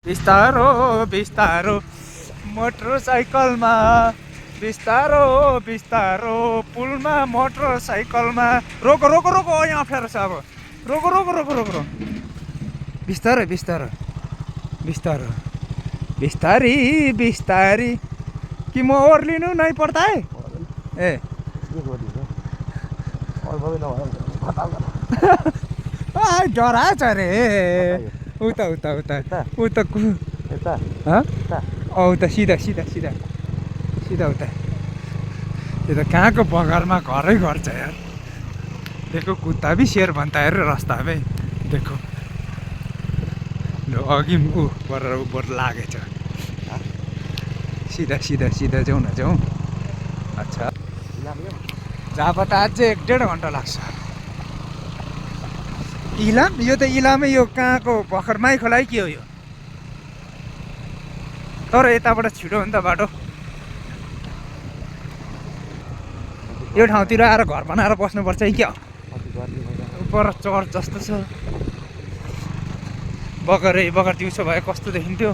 बिस्तारो बिस्तारो मोटरसाइकलमा बिस्तारो बिस्तारो पुलमा मोटरसाइकलमा रोको रोको रोको यहाँ अप्ठ्यारो छ अब रोको रोको रोको रोको रोको बिस्तारै बिस्तारो बिस्तारो बिस्तारी बिस्तारी कि म ओर्लिनु नै पर्दा है ए डरा छ रे उता उता उता उता उता सिधा सिधा सिधा सिधा उता यो त कहाँको बगरमा घरै घर छ यार देखो कुत्ता भी शेर बनता है रास्ता में देखो अघि ऊ बर लागेछ सिधा सिधा सिधा जाउँ न जाउँ अच्छा जापा त अझै 1.5 घन्टा लाग्छ इलाम यो त इलामै यो कहाँको भर्खरमाई खोला के हो यो तर यताबाट छिटो हो नि त बाटो यो ठाउँतिर आएर घर बनाएर बस्नुपर्छ है क्या उपर चर जस्तो छ बगर दिउँसो भए कस्तो देखिन्थ्यो